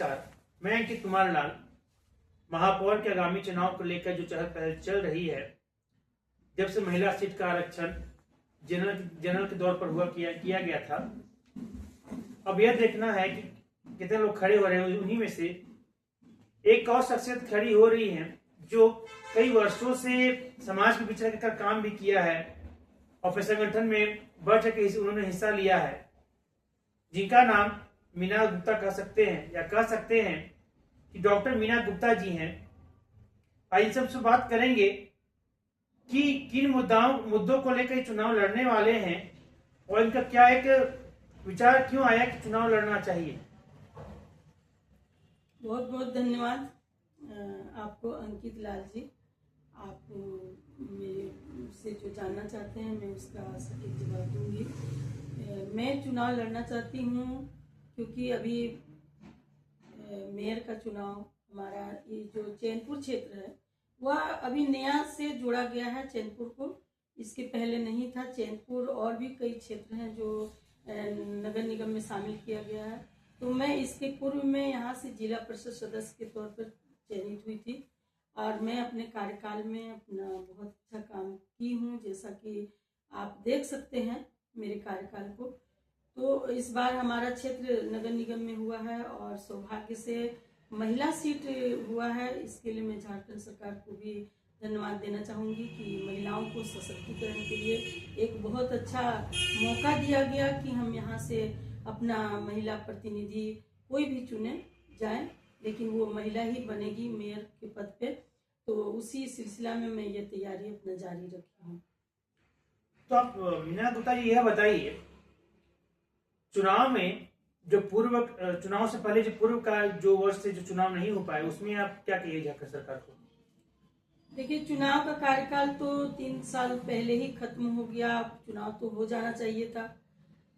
नमस्कार, मैं अंकित कुमार लाल। महापौर के आगामी चुनाव को लेकर जो चहल पहल चल रही है, जब से महिला सीट का आरक्षण जनरल के दौर पर किया गया था, अब यह देखना है कि कितने लोग खड़े हो रहे हैं। उन्हीं में से एक और शख्सियत खड़ी हो रही है जो कई वर्षों से समाज के पीछे रहकर काम भी किया है और फिर संगठन में बढ़ चढ़ के उन्होंने हिस्सा लिया है, जिनका नाम मीना गुप्ता कह सकते हैं कि डॉक्टर मीना गुप्ता जी हैं। आइए सबसे बात करेंगे कि किन मुद्दों को लेकर चुनाव लड़ने वाले हैं और इनका क्या एक विचार क्यों आया कि चुनाव लड़ना चाहिए। बहुत बहुत धन्यवाद आपको अंकित लाल जी। आप मेरे से जो जानना चाहते हैं मैं उसका सटीक जवाब दूंगी। मैं चुनाव लड़ना चाहती हूँ क्योंकि अभी मेयर का चुनाव हमारा ये जो चैनपुर क्षेत्र है वह अभी नया से जोड़ा गया है चैनपुर को। इसके पहले नहीं था। चैनपुर और भी कई क्षेत्र हैं जो नगर निगम में शामिल किया गया है। तो मैं इसके पूर्व में यहाँ से जिला परिषद सदस्य के तौर पर चयनित हुई थी और मैं अपने कार्यकाल में अपना बहुत अच्छा काम की हूँ, जैसा कि आप देख सकते हैं मेरे कार्यकाल को। तो इस बार हमारा क्षेत्र नगर निगम में हुआ है और सौभाग्य से महिला सीट हुआ है। इसके लिए मैं झारखंड सरकार को भी धन्यवाद देना चाहूँगी कि महिलाओं को सशक्तिकरण के लिए एक बहुत अच्छा मौका दिया गया कि हम यहाँ से अपना महिला प्रतिनिधि कोई भी चुने जाए, लेकिन वो महिला ही बनेगी मेयर के पद पे। तो उसी सिलसिला में मैं ये तैयारी अपना जारी रखी हूँ। तो आप मीना गुप्ता जी यह बताइए, चुनाव में जो चुनाव से पहले जो पूर्व का जो वर्ष से जो चुनाव नहीं हो पाए, उसमें आप क्या कहिए झारखंड सरकार को? देखिए, चुनाव का कार्यकाल तो 3 साल पहले ही खत्म हो गया। चुनाव तो हो जाना चाहिए था,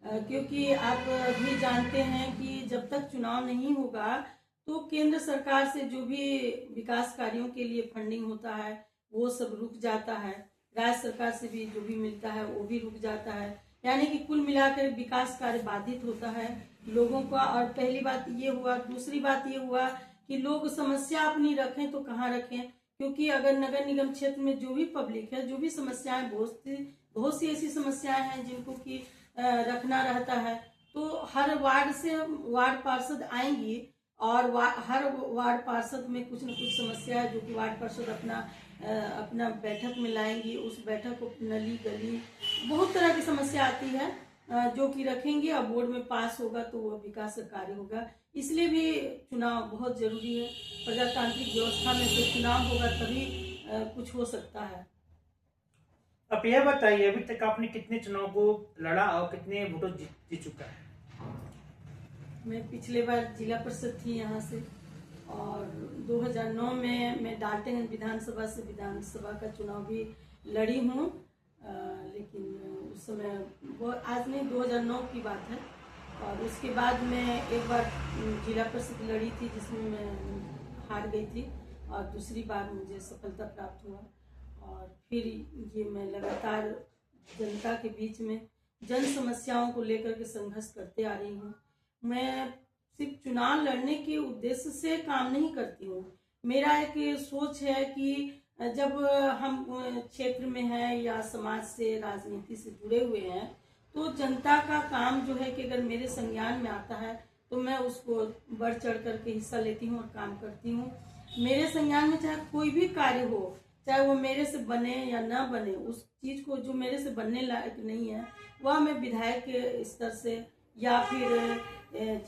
क्योंकि आप भी जानते हैं कि जब तक चुनाव नहीं होगा तो केंद्र सरकार से जो भी विकास कार्यों के लिए फंडिंग होता है वो सब रुक जाता है। राज्य सरकार से भी जो भी मिलता है वो भी रुक जाता है, यानी कि कुल मिलाकर विकास कार्य बाधित होता है लोगों का। और पहली बात ये हुआ। दूसरी बात ये हुआ कि लोग समस्या अपनी रखें तो कहाँ रखें, क्योंकि अगर नगर निगम क्षेत्र में जो भी पब्लिक है, जो भी समस्याएं, बहुत सी ऐसी समस्याएं हैं जिनको कि रखना रहता है, तो हर वार्ड से वार्ड पार्षद आएंगी और हर वार्ड पार्षद में कुछ न कुछ समस्या है जो कि वार्ड पार्षद अपना बैठक में लाएंगी। उस बैठक को नली गली बहुत तरह की समस्या आती है जो कि रखेंगे और बोर्ड में पास होगा तो वो विकास कार्य होगा। इसलिए भी चुनाव बहुत जरूरी है। प्रजातांत्रिक व्यवस्था में तो चुनाव होगा तभी कुछ हो सकता है। अब यह बताइए, अभी तक आपने कितने चुनाव को लड़ा और कितने वोटों जीत चुका है? मैं पिछले बार जिला परिषद थी यहाँ से और 2009 में मैं डाल्टनगंज विधानसभा से विधानसभा का चुनाव भी लड़ी हूँ, लेकिन उस समय आज नहीं 2009 की बात है। और उसके बाद मैं एक बार जिला परिषद लड़ी थी जिसमें मैं हार गई थी और दूसरी बार मुझे सफलता प्राप्त हुआ। और फिर ये मैं लगातार जनता के बीच में जन समस्याओं को लेकर के संघर्ष करते आ रही हूँ। मैं सिर्फ चुनाव लड़ने के उद्देश्य से काम नहीं करती हूँ। मेरा एक सोच है कि जब हम क्षेत्र में हैं या समाज से, राजनीति से जुड़े हुए हैं, तो जनता का काम जो है कि अगर मेरे संज्ञान में आता है तो मैं उसको बढ़ चढ़ करके हिस्सा लेती हूँ और काम करती हूँ। मेरे संज्ञान में चाहे कोई भी कार्य हो, चाहे वो मेरे से बने या ना बने, उस चीज को जो मेरे से बनने लायक नहीं है वह मैं विधायक के स्तर से या फिर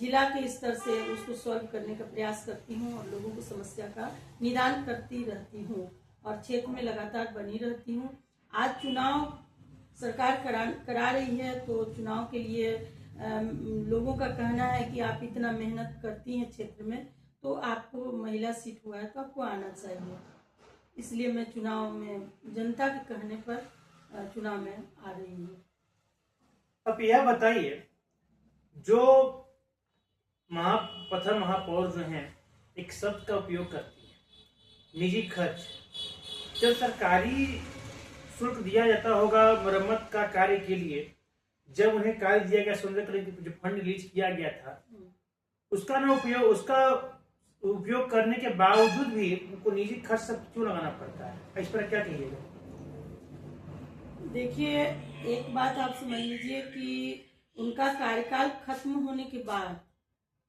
जिला के स्तर से उसको सॉल्व करने का प्रयास करती हूँ और लोगों को समस्या का निदान करती रहती हूँ और क्षेत्र में लगातार बनी रहती हूँ। आज चुनाव सरकार करा रही है तो चुनाव के लिए लोगों का कहना है कि आप इतना मेहनत करती हैं क्षेत्र में तो आपको महिला सीट हुआ है तो आपको आना चाहिए। इसलिए मैं चुनाव में जनता के कहने पर चुनाव में आ रही हूँ। अब यह बताइए, जो महापौर जो हैं एक शब्द का उपयोग करती है, निजी खर्च। जब सरकारी शुल्क दिया जाता होगा मरम्मत का कार्य के लिए, जब उन्हें कार्य दिया गया, सुंदर जो फंड रिलीज किया गया था, उसका उपयोग करने के बावजूद भी उनको निजी खर्च सब क्यों लगाना पड़ता है? इस पर क्या कहिएगा? देखिए, एक बात आप समझ लीजिए कि उनका कार्यकाल खत्म होने के बाद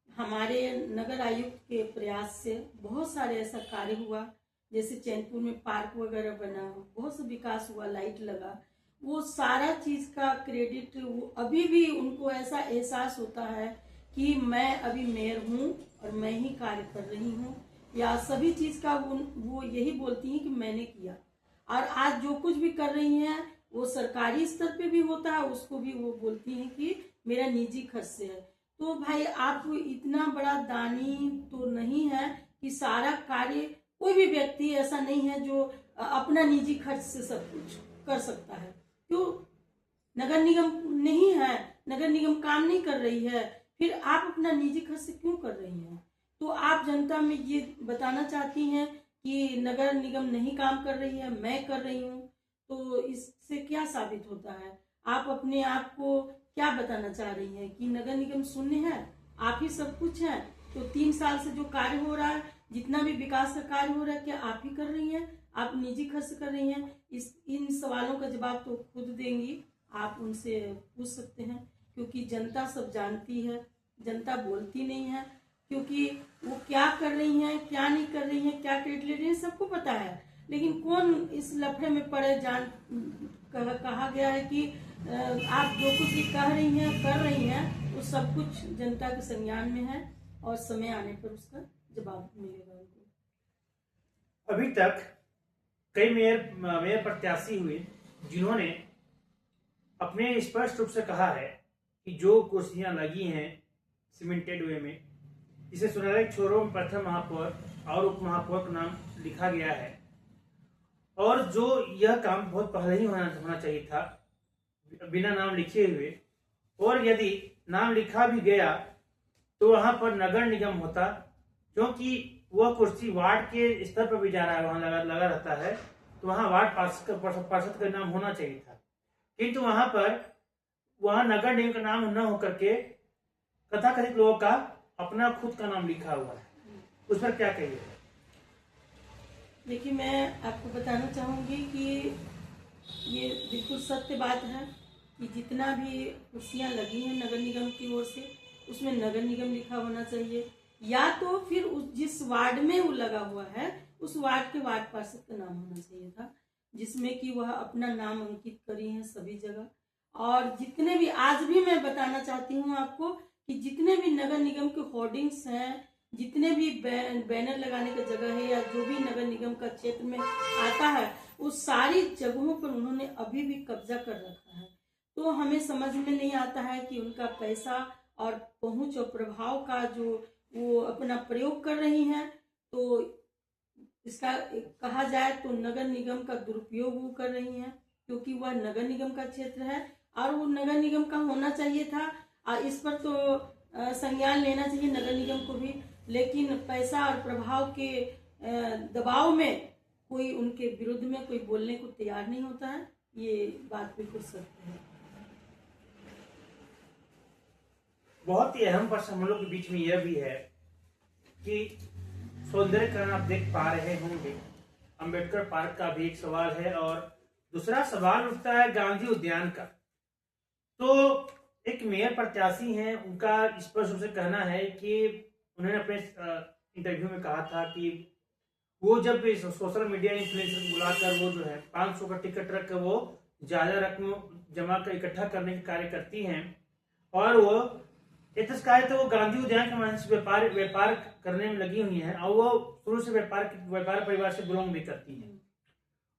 हमारे नगर आयुक्त के प्रयास से बहुत सारे ऐसा कार्य हुआ, जैसे चैनपुर में पार्क वगैरह बना, बहुत सा विकास हुआ, लाइट लगा, वो सारा चीज का क्रेडिट वो अभी भी उनको ऐसा एहसास होता है कि मैं अभी मेयर हूँ और मैं ही कार्य कर रही हूँ, या सभी चीज का वो यही बोलती हैं कि मैंने किया। और आज जो कुछ भी कर रही हैं वो सरकारी स्तर पे भी होता है, उसको भी वो बोलती हैं कि मेरा निजी खर्च से है। तो भाई आप इतना बड़ा दानी तो नहीं है कि सारा कार्य, कोई भी व्यक्ति ऐसा नहीं है जो अपना निजी खर्च से सब कुछ कर सकता है। क्यों? नगर निगम नहीं है, नगर निगम काम नहीं कर रही है, फिर आप अपना निजी खर्च से क्यों कर रही हैं? तो आप जनता में ये बताना चाहती हैं कि नगर निगम नहीं काम कर रही है, मैं कर रही हूँ, तो इससे क्या साबित होता है? आप अपने आप को क्या बताना चाह रही हैं कि नगर निगम शून्य है, आप ही सब कुछ है? तो 3 साल से जो कार्य हो रहा है, जितना भी विकास का कार्य हो रहा है, क्या आप ही कर रही हैं? आप निजी खर्च कर रही हैं? इन सवालों का जवाब तो खुद देंगी, आप उनसे पूछ सकते हैं, क्योंकि जनता सब जानती है, जनता बोलती नहीं है, क्योंकि वो क्या कर रही हैं, क्या नहीं कर रही हैं, क्या क्रेडिट ले रही हैं, सबको पता है। लेकिन कौन इस लफड़े में पड़े? कहा गया है कि आप जो कुछ भी कह रही हैं, कर रही हैं, वो सब कुछ जनता के संज्ञान में है और समय आने पर उसका जवाब मिलेगा उनको। अभी तक कई मेयर प्रत्याशी हुए जिन्होंने अपने स्पष्ट रूप से कहा है कि जो कुर्सियां लगी हैं सीमेंटेड वे में, जिसे सुनहरे छोरों में प्रथम महापौर और उप महापौर का नाम लिखा गया है, और जो यह काम बहुत पहले ही होना चाहिए था बिना नाम लिखे हुए, और यदि नाम लिखा भी गया तो वहां पर नगर निगम होता, क्योंकि वह कुर्सी वार्ड के स्तर पर भी जा रहा है, वहां लगा रहता है, तो वहां वार्ड पार्षद का नाम होना चाहिए था। किंतु वहां नगर निगम का नाम न होकर के कथाकथित लोगों का अपना खुद का नाम लिखा हुआ है, उस पर क्या कहिए? देखिए, मैं आपको बताना चाहूंगी कि ये बिल्कुल सत्य बात है कि जितना भी कुर्सियां लगी हैं नगर निगम की ओर से, उसमें नगर निगम लिखा होना चाहिए, या तो फिर जिस वार्ड में वो लगा हुआ है उस वार्ड के वार्ड पार्षद का नाम होना चाहिए था, जिसमें कि वह अपना नाम अंकित करी है सभी जगह। और जितने भी, आज भी मैं बताना चाहती हूँ आपको कि जितने भी नगर निगम के होर्डिंग्स हैं, जितने भी बैनर लगाने का जगह है, या जो भी नगर निगम का क्षेत्र में आता है, उस सारी जगहों पर उन्होंने अभी भी कब्जा कर रखा है। तो हमें समझ में नहीं आता है कि उनका पैसा और पहुंच और प्रभाव का जो वो अपना प्रयोग कर रही हैं, तो इसका कहा जाए तो नगर निगम का दुरुपयोग वो कर रही हैं, क्योंकि वह नगर निगम का क्षेत्र है और वो नगर निगम का होना चाहिए था। इस पर तो संज्ञान लेना चाहिए नगर निगम को भी, लेकिन पैसा और प्रभाव के दबाव में कोई उनके विरुद्ध में कोई बोलने को तैयार नहीं होता है। ये बात बिल्कुल सत्य है। बहुत ही अहम प्रश्न हम लोग के बीच में यह भी है कि सौंदर्यकरण आप देख पा रहे होंगे, अंबेडकर पार्क का भी एक सवाल है, और दूसरा सवाल उठता है गांधी उद्यान का। तो एक मेयर प्रत्याशी हैं, उनका स्पष्ट रूप से कहना है कि उन्होंने अपने इंटरव्यू में कहा था कि वो जब सोशल मीडिया इन्फ्लुएंसर बुलाकर वो जो है 500 का टिकट रख वो ज्यादा रकम जमा कर इकट्ठा करने के कार्य करती हैं, और वो तो वो गांधी उद्यान के माध्यम से व्यापार करने में लगी हुई हैं, और वो शुरू से व्यापार परिवार से बिलोंग भी करती हैं।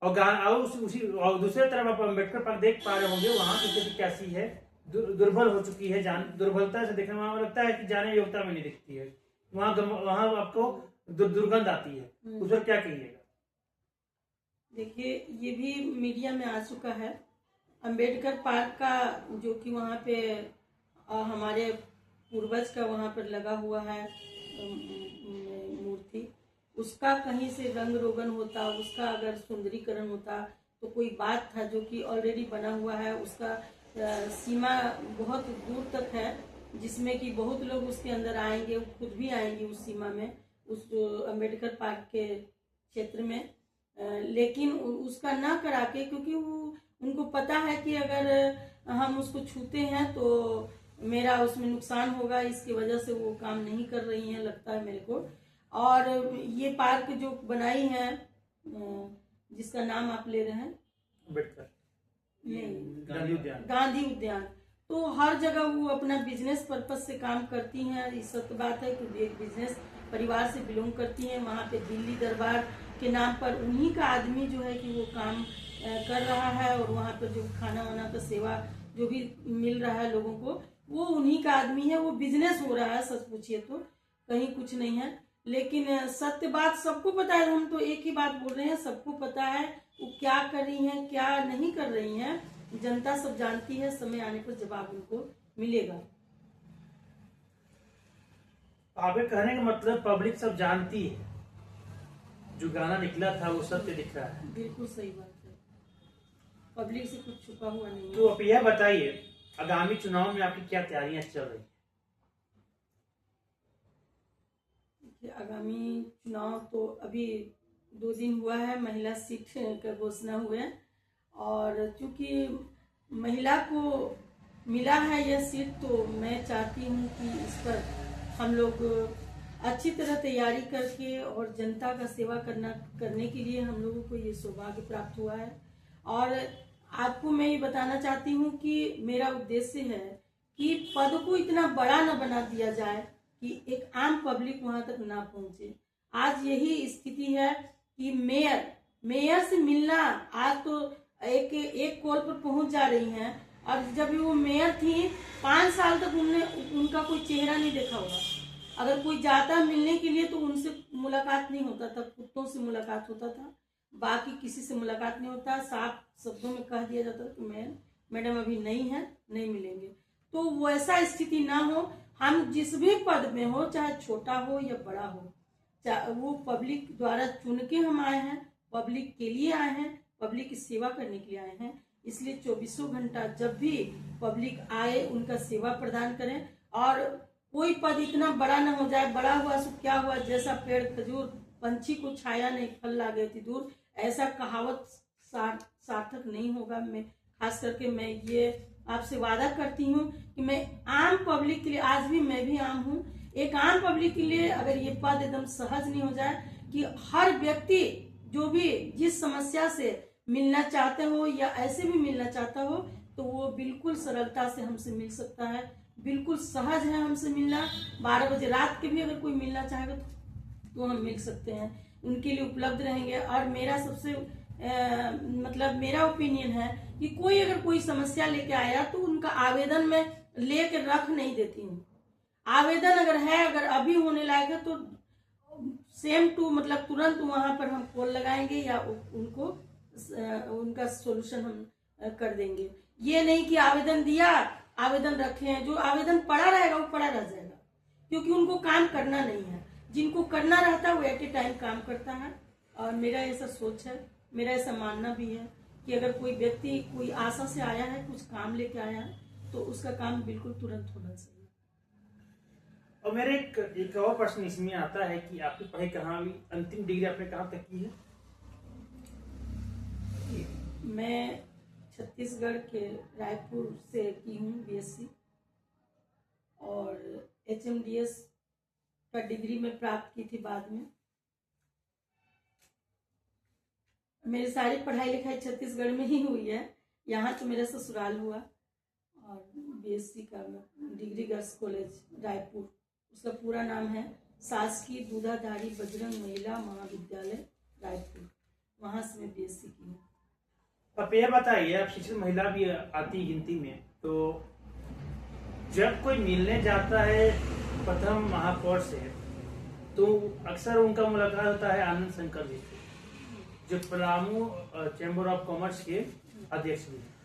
और दूसरी तरफ आप अम्बेडकर पार्क देख पा रहे होंगे, वहां की स्थिति कैसी है, दुर्बल हो चुकी है, दुर्बलता से देखने में लगता है कि जाने योग्यता में नहीं दिखती है, वहां आपको दुर्गंध आती है। उस पर क्या कहिएगा? देखिए, ये भी मीडिया में आ चुका है, अंबेडकर पार्क का जो कि वहाँ पे हमारे पूर्वज का वहाँ पर लगा हुआ है मूर्ति, उसका कहीं से रंग रोगन होता, उसका अगर सुंदरीकरण होता तो कोई बात था। जो कि ऑलरेडी बना हुआ है, उसका सीमा बहुत दूर तक है, जिसमें कि बहुत लोग उसके अंदर आएंगे, वो खुद भी आएंगे उस सीमा में, उस अम्बेडकर पार्क के क्षेत्र में। लेकिन उसका ना करा के, क्योंकि वो उनको पता है कि अगर हम उसको छूते हैं तो मेरा उसमें नुकसान होगा, इसकी वजह से वो काम नहीं कर रही हैं लगता है मेरे को। और ये पार्क जो बनाई है, जिसका नाम आप ले रहे हैं, अम्बेडकर नहीं, गांधी उद्यान, तो हर जगह वो अपना बिजनेस पर्पज से काम करती हैं। इस सत्य बात है कि एक बिजनेस परिवार से बिलोंग करती हैं। वहाँ पे दिल्ली दरबार के नाम पर उन्हीं का आदमी जो है कि वो काम कर रहा है, और वहाँ पर जो खाना वाना का सेवा जो भी मिल रहा है लोगों को, वो उन्हीं का आदमी है। वो बिजनेस हो रहा है, सच पूछिए तो कहीं कुछ नहीं है। लेकिन सत्य बात सबको पता है, हम तो एक ही बात बोल रहे हैं, सबको पता है वो क्या कर रही हैं, क्या नहीं कर रही हैं, जनता सब जानती है। समय आने पर जवाब उनको मिलेगा। आपके कहने का मतलब पब्लिक सब जानती है, जो गाना निकला था वो सत्य दिख रहा है। बिल्कुल सही बात है, पब्लिक से कुछ छुपा हुआ नहीं है। तो आप यह बताइए, आगामी चुनाव में आपकी क्या तैयारियां चल रही हैं? आगामी चुनाव तो अभी 2 दिन हुआ है, महिला सीट का घोषणा हुआ है, और चूंकि महिला को मिला है यह सीट, तो मैं चाहती हूँ कि इस पर हम लोग अच्छी तरह तैयारी करके और जनता का सेवा करने के लिए हम लोगों को ये सौभाग्य प्राप्त हुआ है। और आपको मैं ये बताना चाहती हूँ कि मेरा उद्देश्य है कि पद को इतना बड़ा न बना दिया जाए कि एक आम पब्लिक वहां तक ना पहुंचे। आज यही स्थिति है कि मेयर से मिलना, आज तो एक कॉल पर पहुंच जा रही हैं, और जब वो मेयर थी 5 साल तक उनका कोई चेहरा नहीं देखा होगा। अगर कोई जाता मिलने के लिए तो उनसे मुलाकात नहीं होता था, कुत्तों से मुलाकात होता था, बाकी किसी से मुलाकात नहीं होता। साफ शब्दों में कह दिया जाता कि मैडम अभी नहीं है, नहीं मिलेंगे। तो वैसा स्थिति ना हो। हम जिस भी पद में हो, चाहे छोटा हो या बड़ा हो, चाहे वो पब्लिक द्वारा चुन के हम आए हैं, पब्लिक के लिए आए हैं, पब्लिक की सेवा करने के लिए आए हैं। इसलिए 24 घंटा जब भी पब्लिक आए उनका सेवा प्रदान करें। और कोई पद इतना बड़ा ना हो जाए, बड़ा हुआ सो क्या हुआ, जैसा पेड़ खजूर पंछी को छाया नहीं फल ला गई थी दूर, ऐसा कहावत सार्थक नहीं होगा। मैं खास करके मैं ये आपसे वादा करती हूँ कि मैं आम पब्लिक के लिए, आज भी मैं भी आम हूँ, एक आम पब्लिक के लिए अगर ये पद एकदम सहज नहीं हो जाए कि हर व्यक्ति जो भी जिस समस्या से मिलना चाहते हो या ऐसे भी मिलना चाहता हो, तो वो बिल्कुल सरलता से हमसे मिल सकता है। बिल्कुल सहज है हमसे मिलना। 12 बजे रात के भी अगर कोई मिलना चाहेगा तो हम मिल सकते हैं, उनके लिए उपलब्ध रहेंगे। और मेरा सबसे मतलब मेरा ओपिनियन है कि कोई अगर कोई समस्या लेके आया तो उनका आवेदन में लेके रख नहीं देती हूँ। आवेदन अगर है, अगर अभी होने लायक है, तो सेम टू मतलब तुरंत वहां पर हम कॉल लगाएंगे या उनको उनका सोल्यूशन हम कर देंगे। ये नहीं कि आवेदन दिया, आवेदन रखे हैं, जो आवेदन पड़ा रहेगा वो पड़ा रह जाएगा, क्योंकि उनको काम करना नहीं है। जिनको करना रहता है वो एट ए टाइम काम करता है। और मेरा ऐसा सोच है, मेरा ऐसा मानना भी है कि अगर कोई व्यक्ति कोई आशा से आया है, कुछ काम लेके आया है, तो उसका काम बिल्कुल तुरंत होना चाहिए। और मेरे एक और प्रश्न इसमें आता है कि आपकी पढ़ाई कहाँ हुई, अंतिम डिग्री आपने कहाँ तक की है? मैं छत्तीसगढ़ के रायपुर से की हूँ BSc, और HMDS का डिग्री में प्राप्त की थी बाद में। मेरी सारी पढ़ाई लिखाई छत्तीसगढ़ में ही हुई है, यहाँ तो मेरा ससुराल हुआ। और BSc का डिग्री गर्ल्स कॉलेज रायपुर, उसका पूरा नाम है शासकीय दूधाधारी बजरंग महिला महाविद्यालय रायपुर, वहाँ से मैं BSc की हूँ। आप ये बताइए, आप शिक्षित महिला भी आती गिनती में, तो जब कोई मिलने जाता है प्रथम महापौर से, तो अक्सर उनका मुलाकात होता है आनंद शंकर जी से, जो पलामू चैम्बर ऑफ कॉमर्स के अध्यक्ष भी हैं।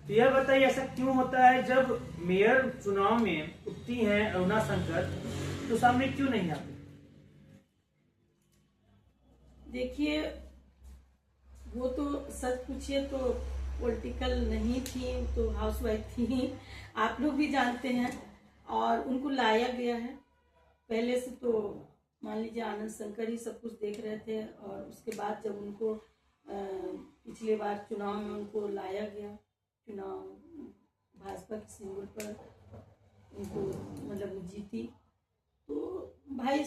तो यह बताइए, ऐसा क्यों होता है जब मेयर चुनाव में उठती हैं अरुणा शंकर, तो सामने क्यों नहीं आते? देखिए, वो तो सच पूछिए तो पॉलिटिकल नहीं थी, तो हाउसवाइफ थी, आप लोग भी जानते हैं। और उनको लाया गया है। पहले से तो मान लीजिए आनंद शंकर ही सब कुछ देख रहे थे, और उसके बाद जब उनको पिछले बार चुनाव में उनको लाया गया, चुनाव भाजपा के सिंबल पर उनको मतलब जीती, तो भाई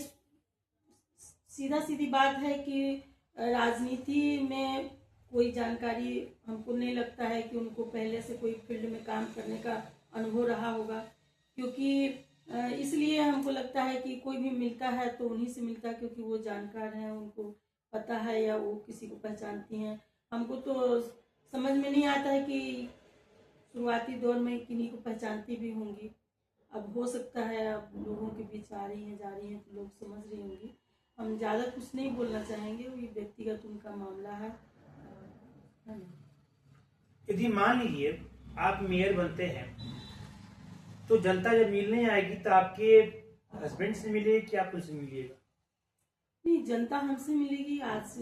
सीधा सीधी बात है कि राजनीति में कोई जानकारी हमको नहीं लगता है कि उनको पहले से कोई फील्ड में काम करने का अनुभव रहा होगा, क्योंकि इसलिए हमको लगता है कि कोई भी मिलता है तो उन्हीं से मिलता है, क्योंकि वो जानकार हैं, उनको पता है या वो किसी को पहचानती हैं। हमको तो समझ में नहीं आता है कि शुरुआती दौर में किन्हीं को पहचानती भी होंगी। अब हो सकता है अब लोगों के बीच आ रही हैं, जा रही हैं, तो लोग समझ रही होंगी। हम ज़्यादा कुछ नहीं बोलना चाहेंगे, वो व्यक्तिगत उनका मामला है। यदि मान लीजिए आप मेयर बनते हैं, तो जनता जब मिलने आएगी तो आपके हस्बैंड से मिलेगी कि आप उनसे मिलिएगा? नहीं, जनता हमसे मिलेगी। आज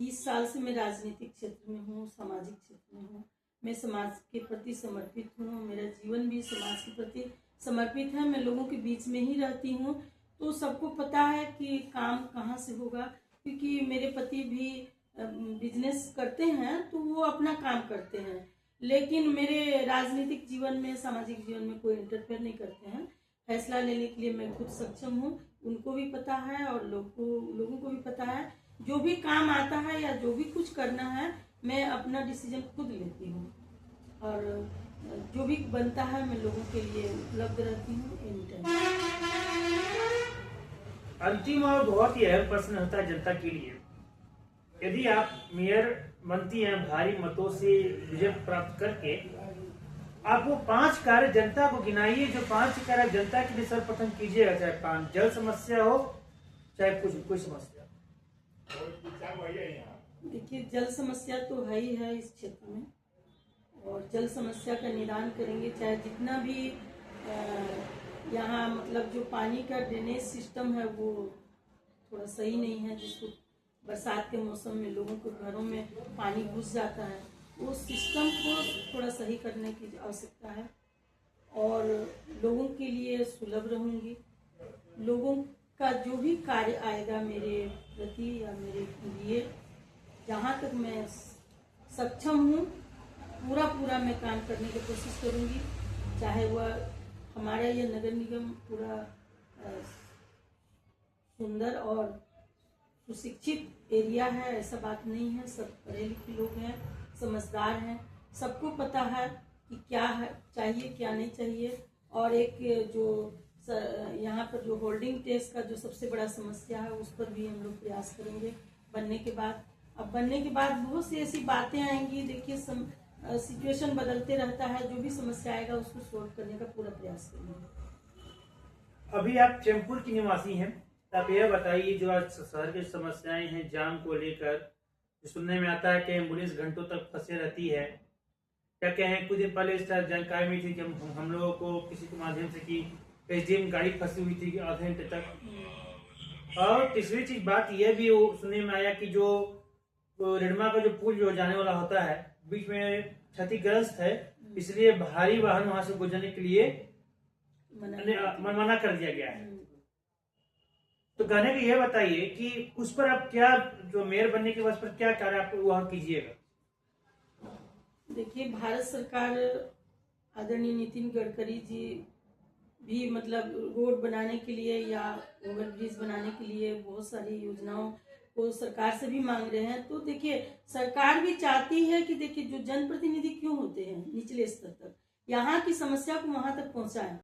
30 साल से मैं राजनीतिक क्षेत्र में हूँ, सामाजिक क्षेत्र में हूँ। मैं समाज के प्रति समर्पित हूँ, मेरा जीवन भी समाज के प्रति समर्पित है। मैं लोगों के बीच में ही रहती हूँ, तो सबको पता है कि काम कहाँ से होगा, क्योंकि मेरे पति भी बिजनेस करते हैं, तो वो अपना काम करते हैं, लेकिन मेरे राजनीतिक जीवन में, सामाजिक जीवन में कोई इंटरफेयर नहीं करते हैं। फैसला लेने के लिए मैं खुद सक्षम हूँ, उनको भी पता है और लोगों को भी पता है। जो भी काम आता है या जो भी कुछ करना है, मैं अपना डिसीजन खुद लेती हूँ, और जो भी बनता है मैं लोगों के लिए उपलब्ध रहती हूँ एनी टाइम। अंतिम और बहुत ही अहम प्रश्न होता है जनता के लिए, यदि आप मेयर बनती हैं भारी मतों से विजय प्राप्त करके, आप वो 5 कार्य जनता को गिनाइए, जो 5 कार्य जनता के लिए सर्वप्रथम कीजिएगा, चाहे जल समस्या हो, चाहे कुछ कोई समस्या। देखिए, जल समस्या तो है ही है इस क्षेत्र में, और जल समस्या का निदान करेंगे। चाहे जितना भी यहाँ मतलब जो पानी का ड्रेनेज सिस्टम है वो थोड़ा सही नहीं है, जिसको बरसात के मौसम में लोगों के घरों में पानी घुस जाता है, वो सिस्टम को थोड़ा सही करने की आवश्यकता है। और लोगों के लिए सुलभ रहूँगी। लोगों का जो भी कार्य आएगा मेरे प्रति या मेरे लिए, जहाँ तक मैं सक्षम हूँ, पूरा मैं काम करने की कोशिश करूँगी। चाहे वह हमारा ये नगर निगम पूरा सुंदर और सुशिक्षित एरिया है, ऐसा बात नहीं है। सब पढ़े लिखे लोग हैं, समझदार हैं, सबको पता है कि क्या है चाहिए क्या नहीं चाहिए। और एक जो यहाँ पर जो होल्डिंग टेस्ट का जो सबसे बड़ा समस्या है, उस पर भी हम लोग प्रयास करेंगे बनने के बाद। अब बनने के बाद बहुत सी ऐसी बातें आएंगी। देखिए, सिचुएशन बदलते रहता है, जो भी समस्या आएगा उसको सॉल्व करने का पूरा प्रयास करेंगे। अभी आप चैनपुर की निवासी हैं, आप यह बताइए, जो आज शहर की समस्याएं हैं जाम को लेकर, सुनने में आता है कि एम्बुलेंस घंटों तक फंसे रहती है, क्या कहें? कुछ दिन पहले इस तरह जानकारी मिली थी कि हम लोगों को किसी के माध्यम से कि एसडीएम गाड़ी फंसी हुई थी आधे घंटे तक। और तीसरी चीज बात यह भी सुनने में आया कि जो रिडमा का जो पुल जो जाने वाला होता है बीच में क्षतिग्रस्त है, इसलिए भारी वाहन वहां से गुजरने के लिए मना कर दिया गया है। तो कहने को यह बताइए कि उस पर आप क्या, जो मेयर बनने के बाद पर क्या कार्य आप वहां कीजिएगा? देखिए, भारत सरकार आदरणीय नितिन गडकरी जी भी मतलब रोड बनाने के लिए या ओवर ब्रिज बनाने के लिए बहुत सारी योजनाओं को सरकार से भी मांग रहे हैं। तो देखिए, सरकार भी चाहती है कि देखिए जो जनप्रतिनिधि क्यों होते हैं निचले स्तर तक, यहाँ की समस्या को वहां तक पहुंचाएं।